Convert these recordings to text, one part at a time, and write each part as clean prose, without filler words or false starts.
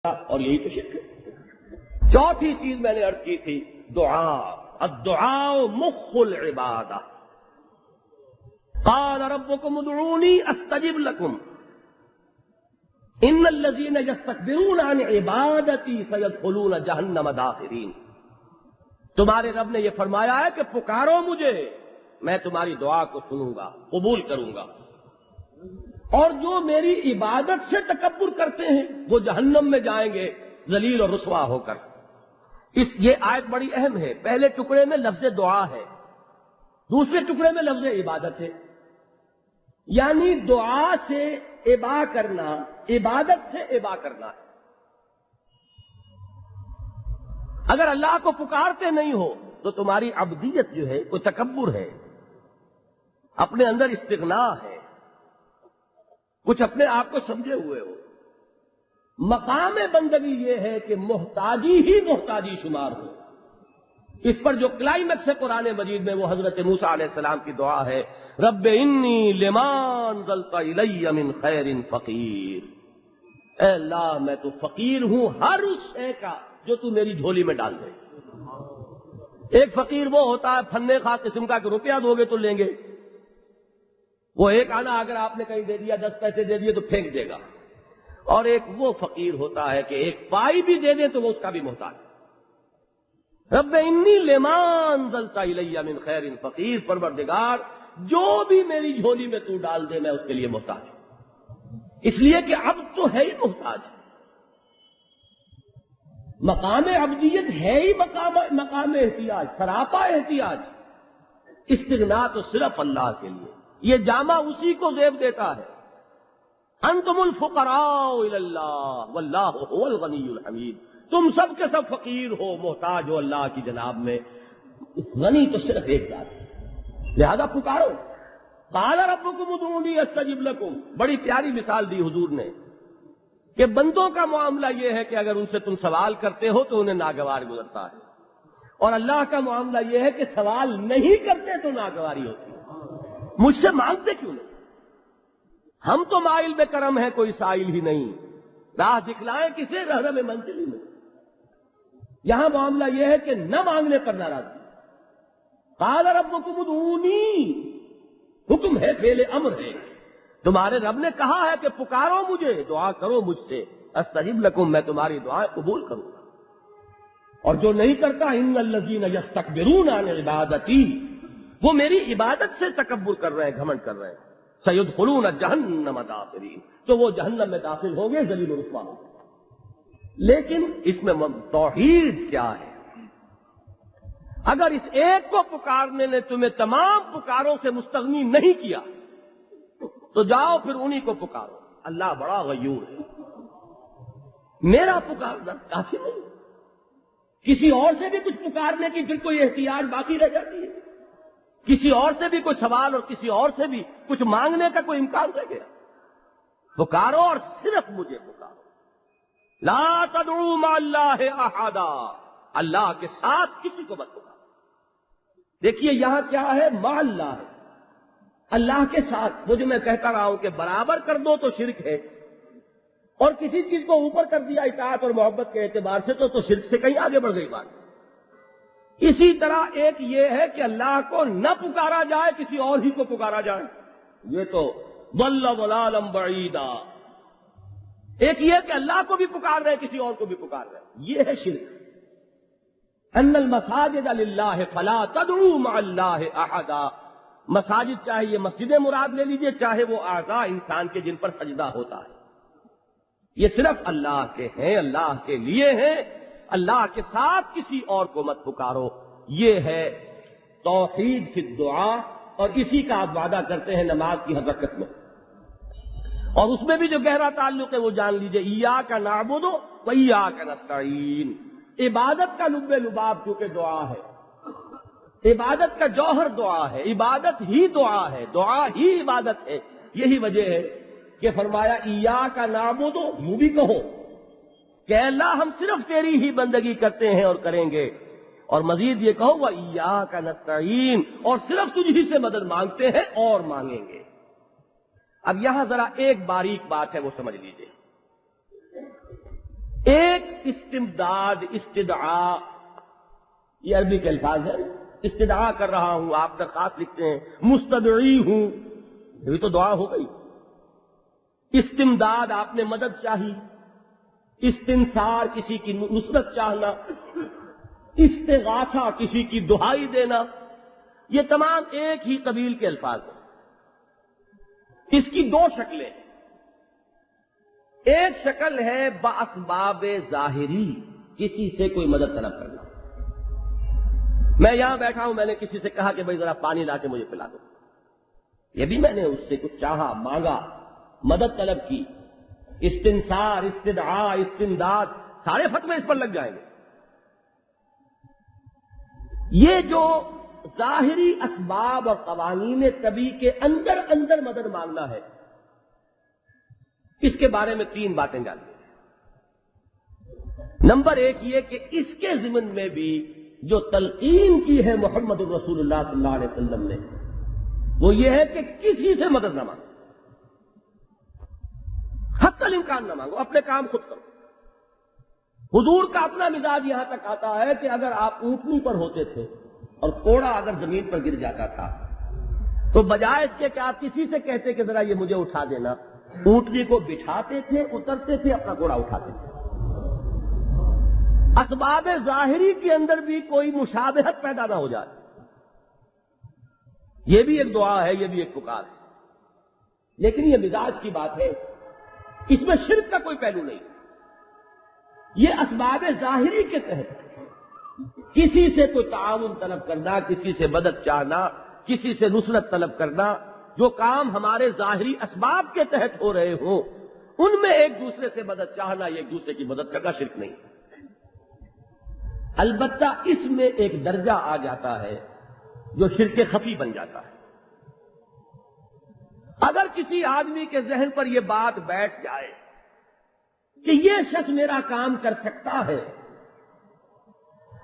اور یہی تو شرک ہے۔ چوتھی چیز میں نے عرض کی تھی دعا، الدعاء مخ العبادہ۔ قال ربکم ادعونی استجب لکم ان الذین یستکبرون عن عبادتی سیدخلون جہنم داخرین۔ تمہارے رب نے یہ فرمایا ہے کہ پکارو مجھے، میں تمہاری دعا کو سنوں گا، قبول کروں گا، اور جو میری عبادت سے تکبر کرتے ہیں وہ جہنم میں جائیں گے ذلیل اور رسوا ہو کر۔ یہ آیت بڑی اہم ہے۔ پہلے ٹکڑے میں لفظ دعا ہے، دوسرے ٹکڑے میں لفظ عبادت ہے، یعنی دعا سے عبا کرنا، عبادت سے عبا کرنا ہے۔ اگر اللہ کو پکارتے نہیں ہو تو تمہاری عبدیت جو ہے کوئی تکبر ہے، اپنے اندر استغنا ہے، کچھ اپنے آپ کو سمجھے ہوئے ہو۔ مقام بندگی یہ ہے کہ محتاجی ہی محتاجی شمار ہو۔ اس پر جو کلائمیکس ہے قرآن مجید میں وہ حضرت موسیٰ علیہ السلام کی دعا ہے، رب انی لما انزلت الی من خیر فقیر۔ اے اللہ میں تو فقیر ہوں ہر اس شے کا جو تو میری جھولی میں ڈال دے۔ ایک فقیر وہ ہوتا ہے فن خاص قسم کا کہ روپیہ دو گے تو لیں گے، وہ ایک آنا اگر آپ نے کہیں دے دیا، 10 پیسے دے دیے تو پھینک دے گا۔ اور ایک وہ فقیر ہوتا ہے کہ ایک پائی بھی دے دیں تو وہ اس کا بھی محتاج۔ رب انی لما انزلت الی من خیر فقیر، پروردگار جو بھی میری جھولی میں تو ڈال دے میں اس کے لیے محتاج ہوں، اس لیے کہ اب تو ہے ہی محتاج۔ مقام عبدیت ہے ہی مقام احتیاج، سراپا احتیاج۔ استغنا تو صرف اللہ کے لیے، یہ جامع اسی کو زیب دیتا ہے۔ انتم الفقراء الی اللہ واللہ هو الغنی الحمید۔ تم سب کے سب فقیر ہو، محتاج ہو اللہ کی جناب میں، غنی تو صرف ایک ذات ہے، لہذا پکارو۔ قال ربکم ادعونی استجب لکم، بڑی پیاری مثال دی حضور نے کہ بندوں کا معاملہ یہ ہے کہ اگر ان سے تم سوال کرتے ہو تو انہیں ناگوار گزرتا ہے، اور اللہ کا معاملہ یہ ہے کہ سوال نہیں کرتے تو ناگواری ہوتی ہے۔ مجھ سے مانگتے کیوں نہیں؟ ہم تو مائل بے کرم ہیں، کوئی سائل ہی نہیں، راہ دکھلائیں کسے رہنم منزل ہی نہیں۔ یہاں معاملہ یہ ہے کہ نہ مانگنے پر ناراضی۔ قال ربکم ادعونی، حکم ہے، فعل امر ہے، تمہارے رب نے کہا ہے کہ پکارو مجھے، دعا کرو مجھ سے، استجب لکم، میں تمہاری دعائیں قبول کروں گا۔ اور جو نہیں کرتا ان الذین یستکبرون عن عبادتی، وہ میری عبادت سے تکبر کر رہے ہیں، گھمنڈ کر رہے ہیں، سیدخلون جہنم داخرین، تو وہ جہنم میں داخل ہوں گے ذلیل و رسوا ہوں گے۔ لیکن اس میں توحید کیا ہے؟ اگر اس ایک کو پکارنے نے تمہیں تمام پکاروں سے مستغنی نہیں کیا تو جاؤ پھر انہی کو پکارو۔ اللہ بڑا غیور ہے، میرا پکارنا کافی نہیں، کسی اور سے بھی کچھ پکارنے کی پھر کوئی احتیاج باقی رہ جاتی ہے، کسی اور سے بھی کوئی سوال اور کسی اور سے بھی کچھ مانگنے کا کوئی امکان رہ گیا؟ پکارو اور صرف مجھے پکارو۔ لا تدعوا مع اللہ احدا، اللہ کے ساتھ کسی کو مت پکارو۔ دیکھیے یہاں کیا ہے، مع اللہ ہے، اللہ کے ساتھ۔ وہ جو میں کہتا رہا ہوں کہ برابر کر دو تو شرک ہے، اور کسی چیز کو اوپر کر دیا اطاعت اور محبت کے اعتبار سے تو شرک سے کہیں آگے بڑھ گئی بات۔ اسی طرح ایک یہ ہے کہ اللہ کو نہ پکارا جائے، کسی اور ہی کو پکارا جائے، یہ تو ضل ضلالا بعیدا۔ ایک یہ کہ اللہ کو بھی پکار رہے کسی اور کو بھی پکار رہے، یہ ہے شرک۔ ان المساجد للہ فلا تدعوا مع اللہ احدا، مساجد چاہے یہ مسجدیں مراد لے لیجئے، چاہے وہ اعضاء انسان کے جن پر سجدہ ہوتا ہے، یہ صرف اللہ کے ہیں، اللہ کے لیے ہیں، اللہ کے ساتھ کسی اور کو مت پکارو۔ یہ ہے توحید فی الدعاء، اور اسی کا آپ وعدہ کرتے ہیں نماز کی ہر رکعت میں، اور اس میں بھی جو گہرا تعلق ہے وہ جان لیجئے، ایاک نعبد و ایاک نستعین۔ عبادت کا لب لباب چونکہ دعا ہے، عبادت کا جوہر دعا ہے، عبادت ہی دعا ہے، دعا ہی عبادت ہے۔ یہی وجہ ہے کہ فرمایا ایاک نعبد، یوں بھی کہو کہ اللہ ہم صرف تیری ہی بندگی کرتے ہیں اور کریں گے، اور مزید یہ کہو وَإِيَّاكَ نَسْتَعِينُ، اور صرف تجھ ہی سے مدد مانگتے ہیں اور مانگیں گے۔ اب یہاں ذرا ایک باریک بات ہے وہ سمجھ لیجئے۔ استمداد، استدعاء، یہ عربی کے الفاظ ہیں. استدعاء کر رہا ہوں، آپ درخواست لکھتے ہیں مستدعی ہوں، یہ تو دعا ہو گئی. استمداد آپ نے مدد چاہی، استنصار کسی کی نصرت چاہنا، استغاثہ کسی کی دہائی دینا، یہ تمام ایک ہی قبیل کے الفاظ ہیں. اس کی دو شکلیں. ایک شکل ہے باسباب ظاہری، کسی سے کوئی مدد طلب کرنا. میں یہاں بیٹھا ہوں، میں نے کسی سے کہا کہ بھائی ذرا پانی لا کے مجھے پلا دو. یہ بھی میں نے اس سے کچھ چاہا، مانگا، مدد طلب کی. استنصار، استدعاء، استمداد، سارے فتوے اس پر لگ جائیں گے. یہ جو ظاہری اسباب اور قوانین طبیعی کے اندر اندر مدد مانگنا ہے، اس کے بارے میں تین باتیں جانتے ہیں. نمبر ایک یہ کہ اس کے ضمن میں بھی جو تلقین کی ہے محمد الرسول اللہ صلی اللہ علیہ وسلم نے، وہ یہ ہے کہ کسی سے مدد نہ مانگو، حتی الامکان نہ مانگو، اپنے کام خود کرو. حضور کا اپنا مزاج یہاں تک آتا ہے کہ اگر آپ اونٹنی پر ہوتے تھے اور کوڑا اگر زمین پر گر جاتا تھا تو بجائے اس کے کہ آپ کسی سے کہتے کہ ذرا یہ مجھے اٹھا دینا، اونٹنی کو بٹھاتے تھے، اترتے تھے، اپنا کوڑا اٹھاتے تھے. اسباب ظاہری کے اندر بھی کوئی مشابہت پیدا نہ ہو جائے. یہ بھی ایک دعا ہے، یہ بھی ایک پکار ہے. لیکن یہ مزاج کی بات ہے، اس میں شرک کا کوئی پہلو نہیں. یہ اسباب ظاہری کے تحت کسی سے کوئی تعاون طلب کرنا، کسی سے مدد چاہنا، کسی سے نصرت طلب کرنا، جو کام ہمارے ظاہری اسباب کے تحت ہو رہے ہوں ان میں ایک دوسرے سے مدد چاہنا، ایک دوسرے کی مدد کرنا شرک نہیں. البتہ اس میں ایک درجہ آ جاتا ہے جو شرک خفی بن جاتا ہے. اگر کسی آدمی کے ذہن پر یہ بات بیٹھ جائے کہ یہ شخص میرا کام کر سکتا ہے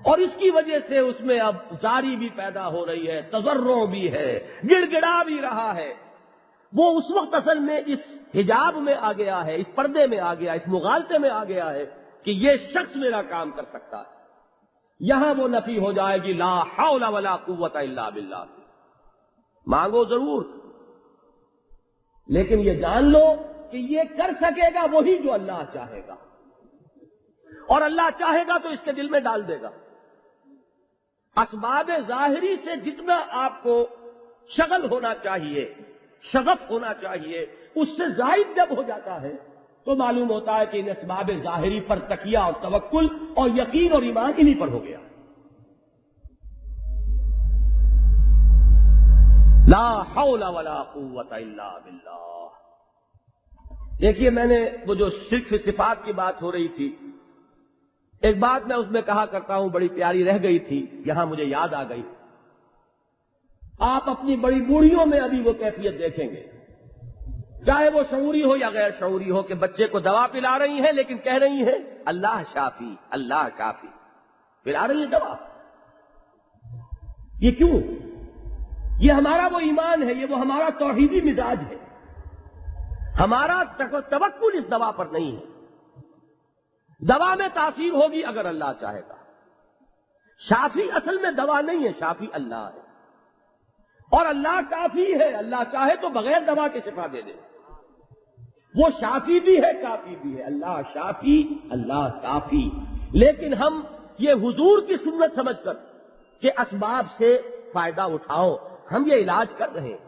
اور اس کی وجہ سے اس میں اب زاری بھی پیدا ہو رہی ہے، تضرع بھی ہے، گڑ گڑا بھی رہا ہے، وہ اس وقت اصل میں اس حجاب میں آ گیا ہے، اس پردے میں آ گیا، اس مغالطے میں آ گیا ہے کہ یہ شخص میرا کام کر سکتا ہے. یہاں وہ نفی ہو جائے گی لا حول ولا قوت الا باللہ. مانگو ضرور، لیکن یہ جان لو کہ یہ کر سکے گا وہی جو اللہ چاہے گا، اور اللہ چاہے گا تو اس کے دل میں ڈال دے گا. اسباب ظاہری سے جتنا آپ کو شغل ہونا چاہیے، شغف ہونا چاہیے، اس سے زائد جب ہو جاتا ہے تو معلوم ہوتا ہے کہ ان اسباب ظاہری پر تکیہ اور توکل اور یقین اور ایمان انہی پر ہو گیا. لا حول ولا قوت الا باللہ. دیکھیے، میں نے وہ جو شرک صفات کی بات ہو رہی تھی، ایک بات میں اس میں کہا کرتا ہوں، بڑی پیاری رہ گئی تھی، یہاں مجھے یاد آ گئی. آپ اپنی بڑی بوڑھیوں میں ابھی وہ کیفیت دیکھیں گے، چاہے وہ شعوری ہو یا غیر شعوری ہو، کہ بچے کو دوا پلا رہی ہیں لیکن کہہ رہی ہیں اللہ شافی، اللہ کافی، پلا رہی ہیں دوا. یہ کیوں؟ یہ ہمارا وہ ایمان ہے، یہ وہ ہمارا توحیدی مزاج ہے. ہمارا توکل اس دوا پر نہیں ہے. دوا میں تاثیر ہوگی اگر اللہ چاہے گا. شافی اصل میں دوا نہیں ہے، شافی اللہ ہے، اور اللہ کافی ہے. اللہ چاہے تو بغیر دوا کے شفا دے دے. وہ شافی بھی ہے، کافی بھی ہے. اللہ شافی، اللہ کافی. لیکن ہم یہ حضور کی سنت سمجھ کر کہ اسباب سے فائدہ اٹھاؤ، ہم یہ علاج کر رہے ہیں.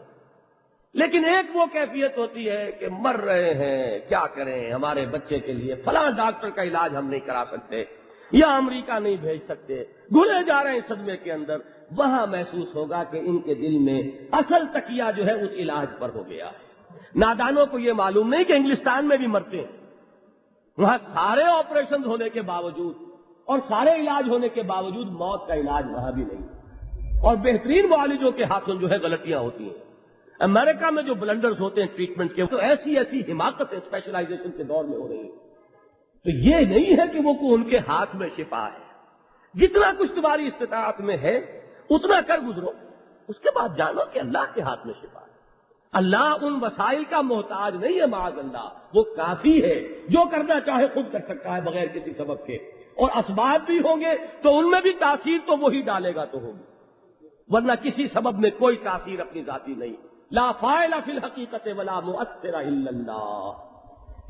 لیکن ایک وہ کیفیت ہوتی ہے کہ مر رہے ہیں، کیا کریں، ہمارے بچے کے لیے فلاں ڈاکٹر کا علاج ہم نہیں کرا سکتے، یا امریکہ نہیں بھیج سکتے، گھلے جا رہے ہیں صدمے کے اندر. وہاں محسوس ہوگا کہ ان کے دل میں اصل تکیہ جو ہے اس علاج پر ہو گیا ہے. نادانوں کو یہ معلوم نہیں کہ انگلستان میں بھی مرتے ہیں، وہاں سارے آپریشن ہونے کے باوجود اور سارے علاج ہونے کے باوجود موت کا علاج وہاں بھی نہیں. اور بہترین معالجوں کے ہاتھوں جو ہے غلطیاں ہوتی ہیں. امریکہ میں جو بلنڈرز ہوتے ہیں ٹریٹمنٹ کے، تو ایسی ایسی حماقتیں اسپیشلائزیشن کے دور میں ہو رہی ہیں. تو یہ نہیں ہے کہ وہ ان کے ہاتھ میں شفا ہے. جتنا کچھ تمہاری استطاعت میں ہے اتنا کر گزرو، اس کے بعد جانو کہ اللہ کے ہاتھ میں شفا ہے. اللہ ان وسائل کا محتاج نہیں ہے، معاذ اللہ، وہ کافی ہے، جو کرنا چاہے خود کر سکتا ہے بغیر کسی سبب کے، اور اسباب بھی ہوں گے تو ان میں بھی تاثیر تو وہی ڈالے گا تو ہوگی، ورنہ کسی سبب میں کوئی تاثیر اپنی ذاتی نہیں۔ لا فاعل فی الحقیقت ولا مؤثر الا اللہ۔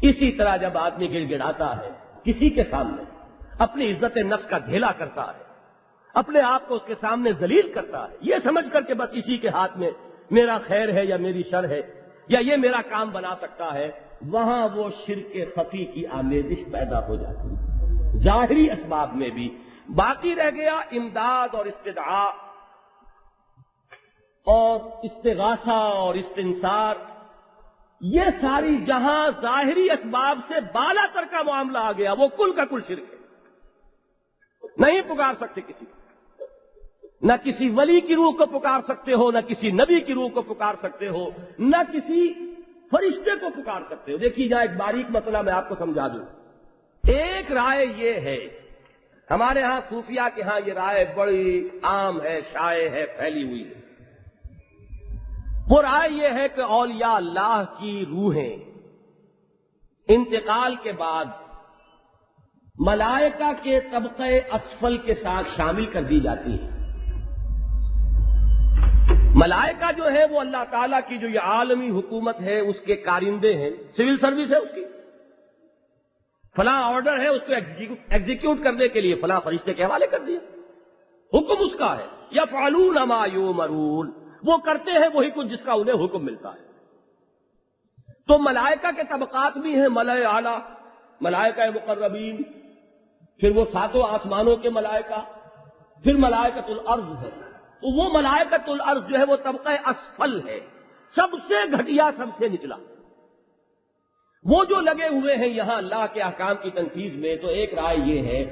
اسی طرح جب آدمی گڑ گڑاتا ہے کسی کے سامنے، اپنی عزت نفس کا دھیلا کرتا ہے، اپنے آپ کو اس کے سامنے ذلیل کرتا ہے، یہ سمجھ کر کہ بس اسی کے ہاتھ میں میرا خیر ہے یا میری شر ہے یا یہ میرا کام بنا سکتا ہے، وہاں وہ شرک خفی کی آمیزش پیدا ہو جاتی ہے، ظاہری اسباب میں بھی۔ باقی رہ گیا امداد اور استدعاء اور استغاثہ اور استنصار، یہ ساری جہاں ظاہری اسباب سے بالا تر کا معاملہ آ گیا وہ کل کا کل شرک ہے۔ نہیں پکار سکتے کسی کو، نہ کسی ولی کی روح کو پکار سکتے ہو، نہ کسی نبی کی روح کو پکار سکتے ہو، نہ کسی فرشتے کو پکار سکتے ہو۔ دیکھیے جائے ایک باریک مسئلہ میں آپ کو سمجھا دوں۔ ایک رائے یہ ہے، ہمارے ہاں صوفیہ کے ہاں یہ رائے بڑی عام ہے، شائع ہے، پھیلی ہوئی ہے۔ وہ رائے یہ ہے کہ اولیاء اللہ کی روحیں انتقال کے بعد ملائکہ کے طبقہ اسفل کے ساتھ شامل کر دی جاتی ہیں۔ ملائکہ جو ہے وہ اللہ تعالیٰ کی جو یہ عالمی حکومت ہے اس کے کارندے ہیں، سول سروس ہے اس کی، فلاں آرڈر ہے اس کو ایگزیکیوٹ کرنے کے لیے فلاں فرشتے کے حوالے کر دیا، حکم اس کا ہے، یفعلون ما یؤمرون، وہ کرتے ہیں وہی کچھ جس کا انہیں حکم ملتا ہے۔ تو ملائکہ کے طبقات بھی ہیں، ملائکہ اعلیٰ، ملائکہ مقربین، پھر وہ ساتوں آسمانوں کے ملائکہ، پھر ملائکۃ الارض ہے۔ تو وہ ملائکۃ الارض جو ہے وہ طبقہ اسفل ہے، سب سے گھٹیا، سب سے نچلا۔ وہ جو لگے ہوئے ہیں یہاں اللہ کے احکام کی تنفیذ میں، تو ایک رائے یہ ہے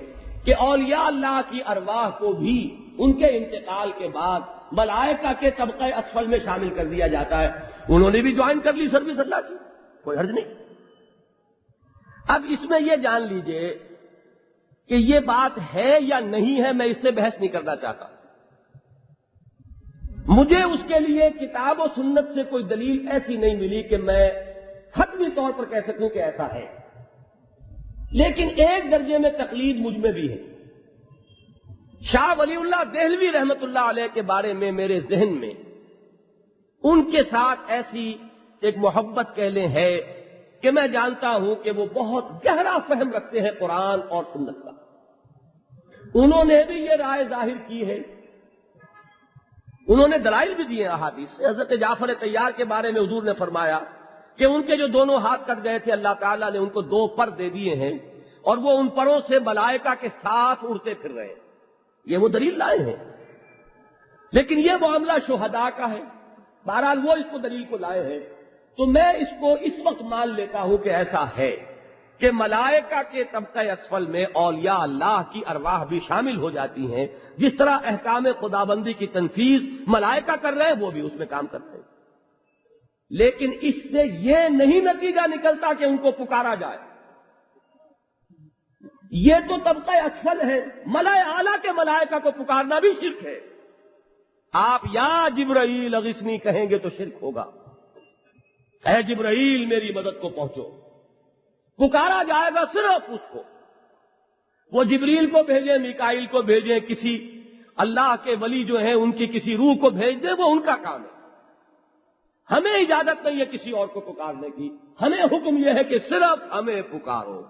کہ اولیاء اللہ کی ارواح کو بھی ان کے انتقال کے بعد ملائکہ کے طبقہ اسفل میں شامل کر دیا جاتا ہے۔ انہوں نے بھی جوائن کر لی سروس اللہ کی، کوئی حرج نہیں۔ اب اس میں یہ جان لیجئے کہ یہ بات ہے یا نہیں ہے، میں اس سے بحث نہیں کرنا چاہتا۔ مجھے اس کے لیے کتاب و سنت سے کوئی دلیل ایسی نہیں ملی کہ میں حتمی طور پر کہہ سکوں کہ ایسا ہے، لیکن ایک درجے میں تقلید مجھ میں بھی ہے۔ شاہ ولی اللہ دہلوی رحمت اللہ علیہ کے بارے میں میرے ذہن میں ان کے ساتھ ایسی ایک محبت کہہ لیں ہے کہ میں جانتا ہوں کہ وہ بہت گہرا فہم رکھتے ہیں قرآن اور سنت کا۔ انہوں نے بھی یہ رائے ظاہر کی ہے، انہوں نے دلائل بھی دیے احادیث سے۔ حضرت جعفر طیار کے بارے میں حضور نے فرمایا کہ ان کے جو دونوں ہاتھ کٹ گئے تھے اللہ تعالیٰ نے ان کو 2 پر دے دیے ہیں اور وہ ان پروں سے ملائکہ کے ساتھ اڑتے پھر رہے ہیں، یہ وہ دلیل لائے ہیں۔ لیکن یہ معاملہ شہداء کا ہے، بہرحال وہ اس کو دلیل کو لائے ہیں، تو میں اس کو اس وقت مان لیتا ہوں کہ ایسا ہے کہ ملائکہ کے طبقہ اسفل میں اولیاء اللہ کی ارواح بھی شامل ہو جاتی ہیں، جس طرح احکام خداوندی کی تنفیذ ملائکہ کر رہے ہیں وہ بھی اس میں کام کرتے ہیں۔ لیکن اس سے یہ نہیں نتیجہ نکلتا کہ ان کو پکارا جائے، یہ تو طبقہ اسفل ہے، ملائے اعلیٰ کے ملائکہ کو پکارنا بھی شرک ہے۔ آپ یا جبرائیل اغثنی کہیں گے تو شرک ہوگا، اے جبرائیل میری مدد کو پہنچو، پکارا جائے گا صرف اس کو۔ وہ جبریل کو بھیجیں، میکائیل کو بھیجیں، کسی اللہ کے ولی جو ہیں ان کی کسی روح کو بھیج دیں، وہ ان کا کام ہے۔ ہمیں اجازت نہیں ہے کسی اور کو پکارنے کی، ہمیں حکم یہ ہے کہ صرف ہمیں پکارو،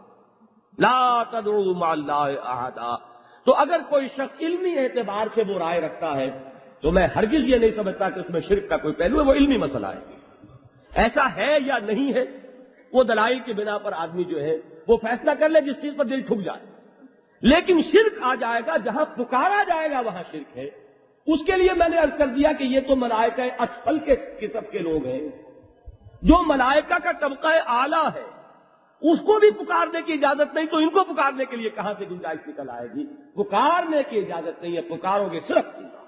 لا تدعوا مع اللہ احدا۔ تو اگر کوئی شخص علمی اعتبار سے وہ رائے رکھتا ہے تو میں ہرگز یہ نہیں سمجھتا کہ اس میں شرک کا کوئی پہلو ہے، وہ علمی مسئلہ ہے، ایسا ہے یا نہیں ہے وہ دلائل کی بنا پر آدمی جو ہے وہ فیصلہ کر لے جس چیز پر دل ٹھک جائے۔ لیکن شرک آ جائے گا جہاں پکارا جائے گا وہاں شرک ہے۔ اس کے لیے میں نے عرض کر دیا کہ یہ تو ملائکہ اسفل کے قسم کے لوگ ہیں، جو ملائکہ کا طبقہ اعلیٰ ہے اس کو بھی پکارنے کی اجازت نہیں، تو ان کو پکارنے کے لیے کہاں سے گنجائش نکل آئے گی؟ پکارنے کی اجازت نہیں ہے، پکارو گے صرف اللہ،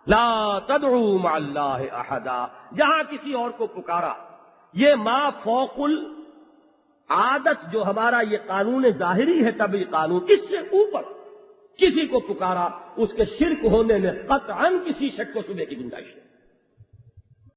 لا تدعوا مع اللہ احدا، جہاں کسی اور کو پکارا۔ یہ ما فوق العادت جو ہمارا یہ قانون ظاہری ہے، طبعی قانون، اس سے اوپر کسی کو پکارا، اس کے شرک ہونے میں قطعاً کسی شک کو شبے کی گنجائش ہے۔